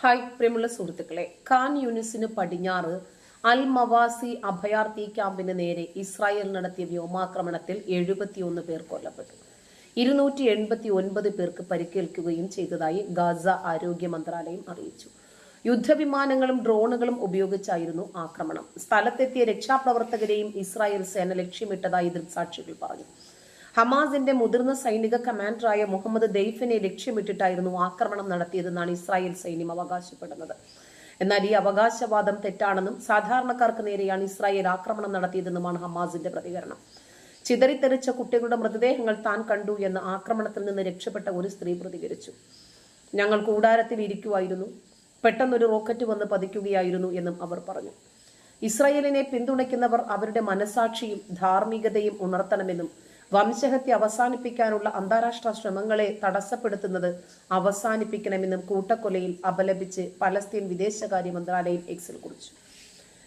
Hi പ്രിയമുള്ള സുഹൃത്തുക്കളെ, ഖാൻ യൂനിസിന് പടിഞ്ഞാറ് അൽ മവാസി അഭയാർത്ഥി ക്യാമ്പിന് നേരെ ഇസ്രായേൽ നടത്തിയ വ്യോമാക്രമണത്തിൽ 71 പേർ കൊല്ലപ്പെട്ടു. 289 പേർക്ക് പരിക്കേൽക്കുകയും ചെയ്തതായി ഗാസ ആരോഗ്യ മന്ത്രാലയം അറിയിച്ചു. യുദ്ധവിമാനങ്ങളും ഡ്രോണുകളും ഉപയോഗിച്ചായിരുന്നു ആക്രമണം. സ്ഥലത്തെത്തിയ രക്ഷാപ്രവർത്തകരെയും ഇസ്രായേൽ സേന ലക്ഷ്യമിട്ടതായി ദൃക്സാക്ഷികൾ പറഞ്ഞു. ഹമാസിന്റെ മുതിർന്ന സൈനിക കമാൻഡറായ മുഹമ്മദ് ദെയ്ഫിനെ ലക്ഷ്യമിട്ടിട്ടായിരുന്നു ആക്രമണം നടത്തിയതെന്നാണ് ഇസ്രായേൽ സൈന്യം അവകാശപ്പെടുന്നത്. എന്നാൽ ഈ അവകാശവാദം തെറ്റാണെന്നും സാധാരണക്കാർക്ക് നേരെയാണ് ഇസ്രായേൽ ആക്രമണം നടത്തിയതെന്നുമാണ് ഹമാസിന്റെ പ്രതികരണം. ചിതറിത്തെറിച്ച കുട്ടികളുടെ മൃതദേഹങ്ങൾ താൻ കണ്ടു എന്ന് ആക്രമണത്തിൽ നിന്ന് രക്ഷപ്പെട്ട ഒരു സ്ത്രീ പ്രതികരിച്ചു. ഞങ്ങൾ കൂടാരത്തിൽ ഇരിക്കുമായിരുന്നു, പെട്ടെന്നൊരു റോക്കറ്റ് വന്ന് പതിക്കുകയായിരുന്നു എന്നും അവർ പറഞ്ഞു. ഇസ്രായേലിനെ പിന്തുണയ്ക്കുന്നവർ അവരുടെ മനസാക്ഷിയും ധാർമ്മികതയും ഉണർത്തണമെന്നും വംശഹത്യ അവസാനിപ്പിക്കാനുള്ള അന്താരാഷ്ട്ര ശ്രമങ്ങളെ തടസ്സപ്പെടുത്തുന്നത് അവസാനിപ്പിക്കണമെന്നും കൂട്ടക്കൊലയിൽ അപലപിച്ച് പലസ്തീൻ വിദേശകാര്യ മന്ത്രാലയം എക്സിൽ കുറിച്ചു.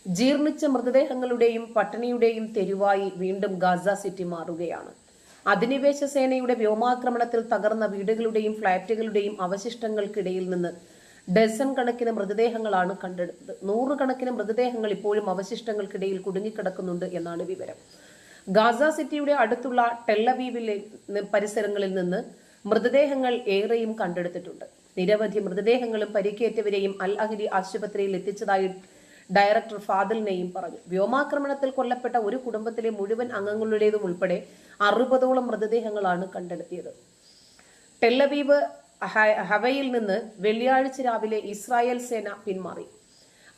ജീർണിച്ച മൃതദേഹങ്ങളുടെയും പട്ടിണിയുടെയും തെരുവായി വീണ്ടും ഗാസ സിറ്റി മാറുകയാണ്. അധിനിവേശ സേനയുടെ വ്യോമാക്രമണത്തിൽ തകർന്ന വീടുകളുടെയും ഫ്ളാറ്റുകളുടെയും അവശിഷ്ടങ്ങൾക്കിടയിൽ നിന്ന് ഡസൻ കണക്കിന് മൃതദേഹങ്ങളാണ് കണ്ടെടുത്തത്. 100 കണക്കിന് മൃതദേഹങ്ങൾ ഇപ്പോഴും അവശിഷ്ടങ്ങൾക്കിടയിൽ കുടുങ്ങിക്കിടക്കുന്നുണ്ട് എന്നാണ് വിവരം. ഗാസ സിറ്റിയുടെ അടുത്തുള്ള ടെല്ലവീവിലെ പരിസരങ്ങളിൽ നിന്ന് മൃതദേഹങ്ങൾ ഏറെയും കണ്ടെടുത്തിട്ടുണ്ട്. നിരവധി മൃതദേഹങ്ങളും പരിക്കേറ്റവരെയും അൽ അഹ്ലി ആശുപത്രിയിൽ എത്തിച്ചതായി ഡയറക്ടർ ഫാദിൽ നെയ്യും പറഞ്ഞു. വ്യോമാക്രമണത്തിൽ കൊല്ലപ്പെട്ട ഒരു കുടുംബത്തിലെ മുഴുവൻ അംഗങ്ങളുടേതും ഉൾപ്പെടെ 60ഓളം മൃതദേഹങ്ങളാണ് കണ്ടെടുത്തിയത്. ടെല്ലവീവ് ഹവയിൽ നിന്ന് വെള്ളിയാഴ്ച രാവിലെ ഇസ്രായേൽ സേന പിന്മാറി.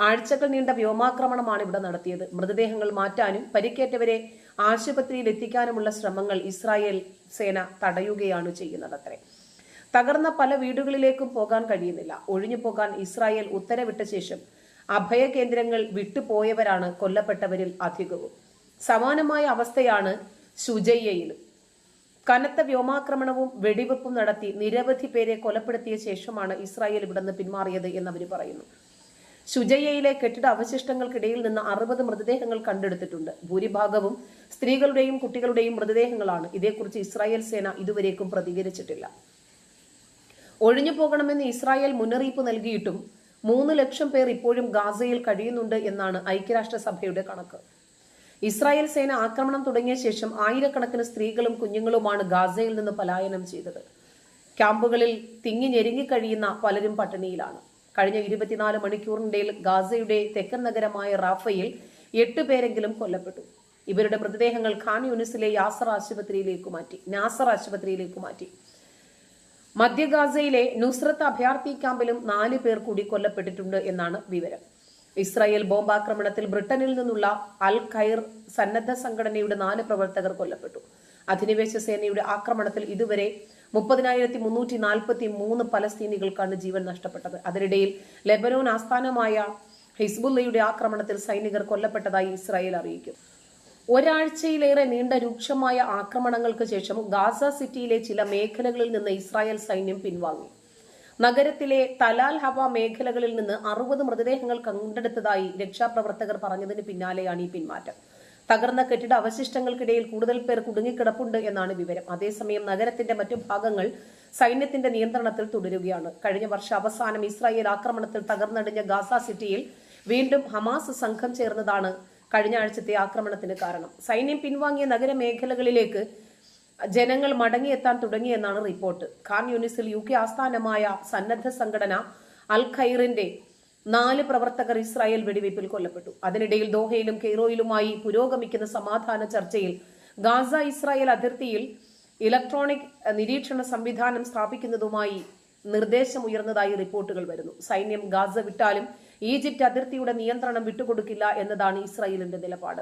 ആഴ്ചകൾ നീണ്ട വ്യോമാക്രമണമാണ് ഇവിടെ നടത്തിയത്. മൃതദേഹങ്ങൾ മാറ്റാനും പരിക്കേറ്റവരെ ആശുപത്രിയിൽ എത്തിക്കാനുമുള്ള ശ്രമങ്ങൾ ഇസ്രായേൽ സേന തടയുകയാണ് ചെയ്യുന്നതത്രേ. തകർന്ന പല വീടുകളിലേക്കും പോകാൻ കഴിയുന്നില്ല. ഒഴിഞ്ഞു പോകാൻ ഇസ്രായേൽ ഉത്തരവിട്ട ശേഷം അഭയ കേന്ദ്രങ്ങൾ വിട്ടുപോയവരാണ് കൊല്ലപ്പെട്ടവരിൽ അധികവും. സമാനമായ അവസ്ഥയാണ് ശുജയ്യയിലും. കനത്ത വ്യോമാക്രമണവും വെടിവെപ്പും നടത്തി നിരവധി പേരെ കൊലപ്പെടുത്തിയ ശേഷമാണ് ഇസ്രായേൽ ഇവിടുന്ന് പിന്മാറിയത് എന്നവർ പറയുന്നു. ശുജയ്യയിലെ കെട്ടിട അവശിഷ്ടങ്ങൾക്കിടയിൽ നിന്ന് 60 മൃതദേഹങ്ങൾ കണ്ടെടുത്തിട്ടുണ്ട്. ഭൂരിഭാഗവും സ്ത്രീകളുടെയും കുട്ടികളുടെയും മൃതദേഹങ്ങളാണ്. ഇതേക്കുറിച്ച് ഇസ്രായേൽ സേന ഇതുവരേക്കും പ്രതികരിച്ചിട്ടില്ല. ഒഴിഞ്ഞു പോകണമെന്ന് ഇസ്രായേൽ മുന്നറിയിപ്പ് നൽകിയിട്ടും 3 ലക്ഷം പേർ ഇപ്പോഴും ഗാസയിൽ കഴിയുന്നുണ്ട് എന്നാണ് ഐക്യരാഷ്ട്രസഭയുടെ കണക്ക്. ഇസ്രായേൽ സേന ആക്രമണം തുടങ്ങിയ ശേഷം ആയിരക്കണക്കിന് സ്ത്രീകളും കുഞ്ഞുങ്ങളുമാണ് ഗാസയിൽ നിന്ന് പലായനം ചെയ്തത്. ക്യാമ്പുകളിൽ തിങ്ങി ഞെരുങ്ങിക്കഴിയുന്ന പലരും പട്ടിണിയിലാണ്. കഴിഞ്ഞ 24 മണിക്കൂറിനിടയിൽ ഗാസയുടെ തെക്കൻ നഗരമായ റാഫയിൽ 8 പേരെങ്കിലും കൊല്ലപ്പെട്ടു. ഇവരുടെ മൃതദേഹങ്ങൾ ഖാൻ യൂനിസിലെ നാസർ ആശുപത്രിയിലേക്ക് മാറ്റി. മധ്യ ഗാസയിലെ നുസ്രത്ത് അഭയാർത്ഥി ക്യാമ്പിലും 4 പേർ കൂടി കൊല്ലപ്പെട്ടിട്ടുണ്ട് എന്നാണ് വിവരം. ഇസ്രായേൽ ബോംബാക്രമണത്തിൽ ബ്രിട്ടനിൽ നിന്നുള്ള അൽ ഖൈർ സന്നദ്ധ സംഘടനയുടെ 4 പ്രവർത്തകർ കൊല്ലപ്പെട്ടു. അധിനിവേശ സേനയുടെ ആക്രമണത്തിൽ ഇതുവരെ 30,343 പലസ്തീനികൾക്കാണ് ജീവൻ നഷ്ടപ്പെട്ടത്. അതിനിടയിൽ ലെബനോൻ ആസ്ഥാനമായ ഹിസ്ബുള്ളയുടെ ആക്രമണത്തിൽ സൈനികർ കൊല്ലപ്പെട്ടതായി ഇസ്രായേൽ അറിയിക്കും. ഒരാഴ്ചയിലേറെ നീണ്ട രൂക്ഷമായ ആക്രമണങ്ങൾക്ക് ശേഷം ഗാസ സിറ്റിയിലെ ചില മേഖലകളിൽ നിന്ന് ഇസ്രായേൽ സൈന്യം പിൻവാങ്ങി. നഗരത്തിലെ തലാൽ ഹവ മേഖലകളിൽ നിന്ന് 60 മൃതദേഹങ്ങൾ കണ്ടെടുത്തതായി രക്ഷാപ്രവർത്തകർ പറഞ്ഞതിന് പിന്നാലെയാണ് ഈ പിന്മാറ്റം. തകർന്ന കെട്ടിട അവശിഷ്ടങ്ങൾക്കിടയിൽ കൂടുതൽ പേർ കുടുങ്ങിക്കിടപ്പുണ്ട് എന്നാണ് വിവരം. അതേസമയം നഗരത്തിന്റെ മറ്റു ഭാഗങ്ങൾ സൈന്യത്തിന്റെ നിയന്ത്രണത്തിൽ തുടരുകയാണ്. കഴിഞ്ഞ വർഷ അവസാനം ഇസ്രായേൽ ആക്രമണത്തിൽ തകർന്നടിഞ്ഞ ഗാസ സിറ്റിയിൽ വീണ്ടും ഹമാസ് സംഘം ചേർന്നതാണ് കഴിഞ്ഞ ആഴ്ചത്തെ ആക്രമണത്തിന് കാരണം. സൈന്യം പിൻവാങ്ങിയ നഗരമേഖലകളിലേക്ക് ജനങ്ങൾ മടങ്ങിയെത്താൻ തുടങ്ങിയെന്നാണ് റിപ്പോർട്ട്. ഖാൻ യൂനിസിൽ UK ആസ്ഥാനമായ സന്നദ്ധ സംഘടന അൽ ഖൈറിന്റെ 4 പ്രവർത്തകർ ഇസ്രായേൽ വെടിവയ്പിൽ കൊല്ലപ്പെട്ടു. അതിനിടയിൽ ദോഹയിലും കെയ്റോയിലുമായി പുരോഗമിക്കുന്ന സമാധാന ചർച്ചയിൽ ഗാസ ഇസ്രായേൽ അതിർത്തിയിൽ ഇലക്ട്രോണിക് നിരീക്ഷണ സംവിധാനം സ്ഥാപിക്കുന്നതുമായി നിർദ്ദേശമുയർന്നതായി റിപ്പോർട്ടുകൾ വരുന്നു. സൈന്യം ഗാസ വിട്ടാലും ഈജിപ്ത് അതിർത്തിയുടെ നിയന്ത്രണം വിട്ടുകൊടുക്കില്ല എന്നതാണ് ഇസ്രായേലിന്റെ നിലപാട്.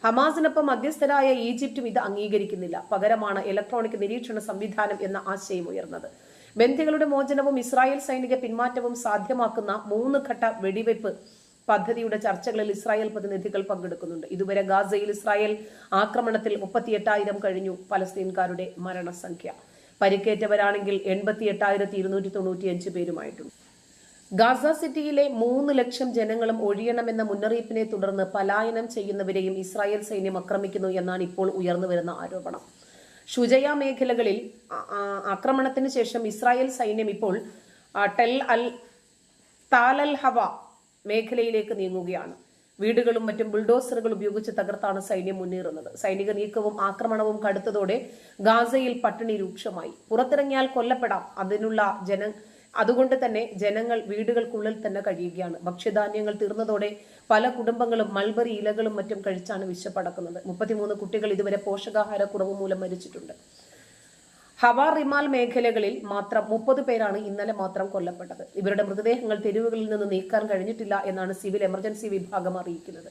ഹമാസിനൊപ്പം മധ്യസ്ഥരായ ഈജിപ്തും ഇത് അംഗീകരിക്കുന്നില്ല. പകരമാണ് ഇലക്ട്രോണിക് നിരീക്ഷണ സംവിധാനം എന്ന ആശയം ഉയർന്നത്. ബന്ദികളുടെ മോചനവും ഇസ്രായേൽ സൈനിക പിന്മാറ്റവും സാധ്യമാക്കുന്ന 3 ഘട്ട വെടിവെപ്പ് പദ്ധതിയുടെ ചർച്ചകളിൽ ഇസ്രായേൽ പ്രതിനിധികൾ പങ്കെടുക്കുന്നുണ്ട്. ഇതുവരെ ഗാസയിൽ ഇസ്രായേൽ ആക്രമണത്തിൽ 38,000 കഴിഞ്ഞു പലസ്തീൻകാരുടെ മരണസംഖ്യ. പരിക്കേറ്റവരാണെങ്കിൽ 88,295 പേരുമായിട്ടുണ്ട്. ഗാസ സിറ്റിയിലെ 3 ലക്ഷം ജനങ്ങളും ഒഴിയണമെന്ന മുന്നറിയിപ്പിനെ തുടർന്ന് പലായനം ചെയ്യുന്നവരെയും ഇസ്രായേൽ സൈന്യം ആക്രമിക്കുന്നു എന്നാണ് ഇപ്പോൾ ഉയർന്നുവരുന്ന ആരോപണം. ഷുജയ മേഖലകളിൽ ആക്രമണത്തിന് ശേഷം ഇസ്രായേൽ സൈന്യം ഇപ്പോൾ ടെൽ അൽ താലൽ ഹവ മേഖലയിലേക്ക് നീങ്ങുകയാണ്. വീടുകളും മറ്റും ബുൾഡോസറുകൾ ഉപയോഗിച്ച് തകർത്താണ് സൈന്യം മുന്നേറുന്നത്. സൈനിക നീക്കവും ആക്രമണവും കടുത്തതോടെ ഗാസയിൽ പട്ടിണി രൂക്ഷമായി. പുറത്തിറങ്ങിയാൽ കൊല്ലപ്പെടാം. അതുകൊണ്ട് തന്നെ ജനങ്ങൾ വീടുകൾക്കുള്ളിൽ തന്നെ കഴിയുകയാണ്. ഭക്ഷ്യധാന്യങ്ങൾ തീർന്നതോടെ പല കുടുംബങ്ങളും മൾബറി ഇലകളും മറ്റും കഴിച്ചാണ് വിശപ്പടക്കുന്നത്. 33 കുട്ടികൾ ഇതുവരെ പോഷകാഹാരക്കുറവ് മൂലം മരിച്ചിട്ടുണ്ട്. ഹവാ റിമാൽ മേഖലകളിൽ മാത്രം 30 പേരാണ് ഇന്നലെ മാത്രം കൊല്ലപ്പെട്ടത്. ഇവരുടെ മൃതദേഹങ്ങൾ തെരുവുകളിൽ നിന്ന് നീക്കാൻ കഴിഞ്ഞിട്ടില്ല എന്നാണ് സിവിൽ എമർജൻസി വിഭാഗം അറിയിക്കുന്നത്.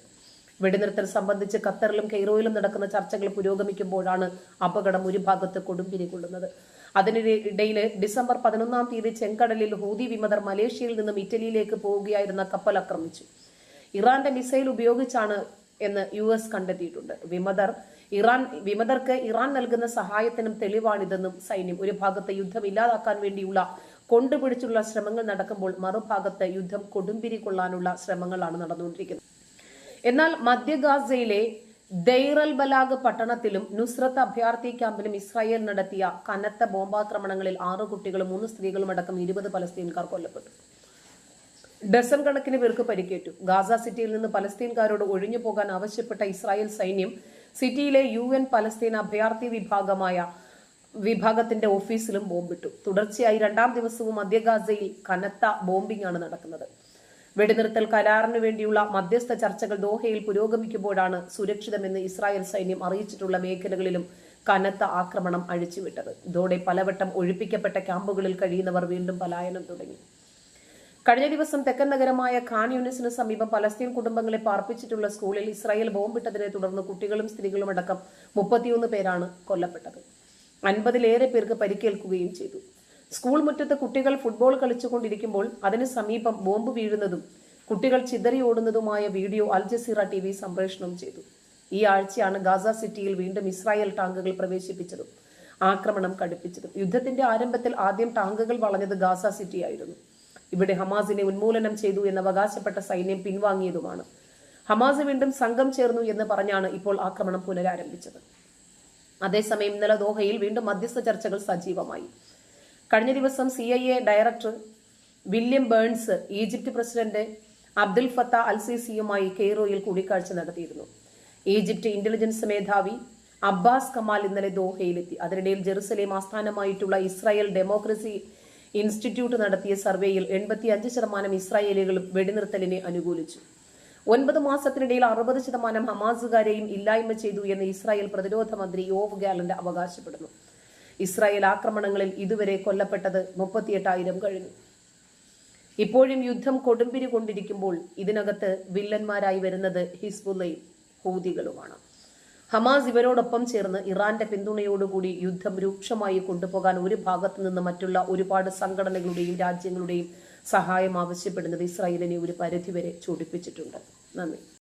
വെടിനിർത്തൽ സംബന്ധിച്ച് ഖത്തറിലും കെയ്റോയിലും നടക്കുന്ന ചർച്ചകൾ പുരോഗമിക്കുമ്പോഴാണ് അപകടം ഒരു ഭാഗത്ത് കൊടുമ്പിരി കൊള്ളുന്നത്. അതിനിടയിൽ ഡിസംബർ 11-ാം തീയതി ചെങ്കടലിൽ ഹൂതി വിമതർ മലേഷ്യയിൽ നിന്നും ഇറ്റലിയിലേക്ക് പോവുകയായിരുന്ന കപ്പൽ ആക്രമിച്ചു. ഇറാന്റെ മിസൈൽ ഉപയോഗിച്ചാണ് എന്ന് US കണ്ടെത്തിയിട്ടുണ്ട്. വിമതർക്ക് ഇറാൻ നൽകുന്ന സഹായത്തിനും തെളിവാണിതെന്നും സൈന്യം. ഒരു ഭാഗത്ത് യുദ്ധം ഇല്ലാതാക്കാൻ വേണ്ടിയുള്ള കൊണ്ടുപിടിച്ചുള്ള ശ്രമങ്ങൾ നടക്കുമ്പോൾ മറുഭാഗത്ത് യുദ്ധം കൊടുമ്പിരി കൊള്ളാനുള്ള ശ്രമങ്ങളാണ് നടന്നുകൊണ്ടിരിക്കുന്നത്. എന്നാൽ മധ്യ ഗാസയിലെ ദൈർ അൽ ബലാഗ് പട്ടണത്തിലും നുസ്രത്ത് അഭയാർത്ഥി ക്യാമ്പിലും ഇസ്രായേൽ നടത്തിയ കനത്ത ബോംബാക്രമണങ്ങളിൽ 6 കുട്ടികളും 3 സ്ത്രീകളും അടക്കം 20 പലസ്തീൻകാർ കൊല്ലപ്പെട്ടു. ഡസൻ കണക്കിന് പേർക്ക് പരിക്കേറ്റു. ഗാസ സിറ്റിയിൽ നിന്ന് പലസ്തീൻകാരോട് ഒഴിഞ്ഞു പോകാൻ ആവശ്യപ്പെട്ട ഇസ്രായേൽ സൈന്യം സിറ്റിയിലെ UN പലസ്തീൻ അഭയാർത്ഥി വിഭാഗത്തിന്റെ ഓഫീസിലും ബോംബിട്ടു. തുടർച്ചയായി 2ാം ദിവസവും മധ്യ ഗാസയിൽ കനത്ത ബോംബിംഗ് ആണ് നടക്കുന്നത്. വെടിനിർത്തൽ കരാറിനു വേണ്ടിയുള്ള മധ്യസ്ഥ ചർച്ചകൾ ദോഹയിൽ പുരോഗമിക്കുമ്പോഴാണ് സുരക്ഷിതമെന്ന് ഇസ്രായേൽ സൈന്യം അറിയിച്ചിട്ടുള്ള മേഖലകളിലും കനത്ത ആക്രമണം അഴിച്ചുവിട്ടത്. ഇതോടെ പലവട്ടം ഒഴിപ്പിക്കപ്പെട്ട ക്യാമ്പുകളിൽ കഴിയുന്നവർ വീണ്ടും പലായനം തുടങ്ങി. കഴിഞ്ഞ ദിവസം തെക്കൻ നഗരമായ ഖാൻ യൂനിസിന് സമീപം പലസ്തീൻ കുടുംബങ്ങളെ പാർപ്പിച്ചിട്ടുള്ള സ്കൂളിൽ ഇസ്രായേൽ ബോംബിട്ടതിനെ തുടർന്ന് കുട്ടികളും സ്ത്രീകളും അടക്കം 31 പേരാണ് കൊല്ലപ്പെട്ടത്. 50-ലേറെ പേർക്ക് പരിക്കേൽക്കുകയും ചെയ്തു. സ്കൂൾ മുറ്റത്ത് കുട്ടികൾ ഫുട്ബോൾ കളിച്ചുകൊണ്ടിരിക്കുമ്പോൾ അതിന് സമീപം ബോംബ് വീഴുന്നതും കുട്ടികൾ ചിതറി ഓടുന്നതുമായ വീഡിയോ അൽ ജസീറ TV സംപ്രേഷണം ചെയ്തു. ഈ ആഴ്ചയാണ് ഗാസ സിറ്റിയിൽ വീണ്ടും ഇസ്രായേൽ ടാങ്കുകൾ പ്രവേശിപ്പിച്ചതും ആക്രമണം കടുപ്പിച്ചതും. യുദ്ധത്തിന്റെ ആരംഭത്തിൽ ആദ്യം ടാങ്കുകൾ വളഞ്ഞത് ഗാസ സിറ്റി ആയിരുന്നു. ഇവിടെ ഹമാസിനെ ഉന്മൂലനം ചെയ്തു എന്ന് അവകാശപ്പെട്ട സൈന്യം പിൻവാങ്ങിയതുമാണ്. ഹമാസ് വീണ്ടും സംഘം ചേർന്നു എന്ന് പറഞ്ഞാണ് ഇപ്പോൾ ആക്രമണം പുനരാരംഭിച്ചത്. അതേസമയം ഇന്നലെ ദോഹയിൽ വീണ്ടും മധ്യസ്ഥ ചർച്ചകൾ സജീവമായി. കഴിഞ്ഞ ദിവസം CIA director William Burns Egypt president Abdel Fattah al സിസിയുമായി കെയ്റോയിൽ കൂടിക്കാഴ്ച നടത്തിയിരുന്നു. ഈജിപ്ത് ഇന്റലിജൻസ് മേധാവി അബ്ബാസ് കമാൽ ഇന്നലെ ദോഹയിലെത്തി. അതിനിടയിൽ ജെറുസലേം ആസ്ഥാനമായിട്ടുള്ള ഇസ്രായേൽ ഡെമോക്രസി ഇൻസ്റ്റിറ്റ്യൂട്ട് നടത്തിയ സർവേയിൽ 85% ഇസ്രായേലികളും വെടിനിർത്തലിനെ അനുകൂലിച്ചു. 9 മാസത്തിനിടയിൽ 60% ഹമാസുകാരെയും ഇല്ലായ്മ ചെയ്തു എന്ന് ഇസ്രായേൽ പ്രതിരോധ മന്ത്രി യോവ് ഗാലന്റ് അവകാശപ്പെടുന്നു. ഇസ്രായേൽ ആക്രമണങ്ങളിൽ ഇതുവരെ കൊല്ലപ്പെട്ടത് 38,000 കഴിഞ്ഞു. ഇപ്പോഴും യുദ്ധം കൊടുമ്പിരി കൊണ്ടിരിക്കുമ്പോൾ ഇതിനകത്ത് വില്ലന്മാരായി വരുന്നത് ഹിസ്ബുള്ളയും ഹൂതികളുമാണ്. ഹമാസ് ഇവരോടൊപ്പം ചേർന്ന് ഇറാന്റെ പിന്തുണയോടുകൂടി യുദ്ധം രൂക്ഷമായി കൊണ്ടുപോകാൻ ഒരു ഭാഗത്തു നിന്ന് മറ്റുള്ള ഒരുപാട് സംഘടനകളുടെയും രാജ്യങ്ങളുടെയും സഹായം ആവശ്യപ്പെടുന്നത് ഇസ്രായേലിനെ ഒരു പരിധിവരെ ചൂടിപ്പിച്ചിട്ടുണ്ട്. നന്ദി.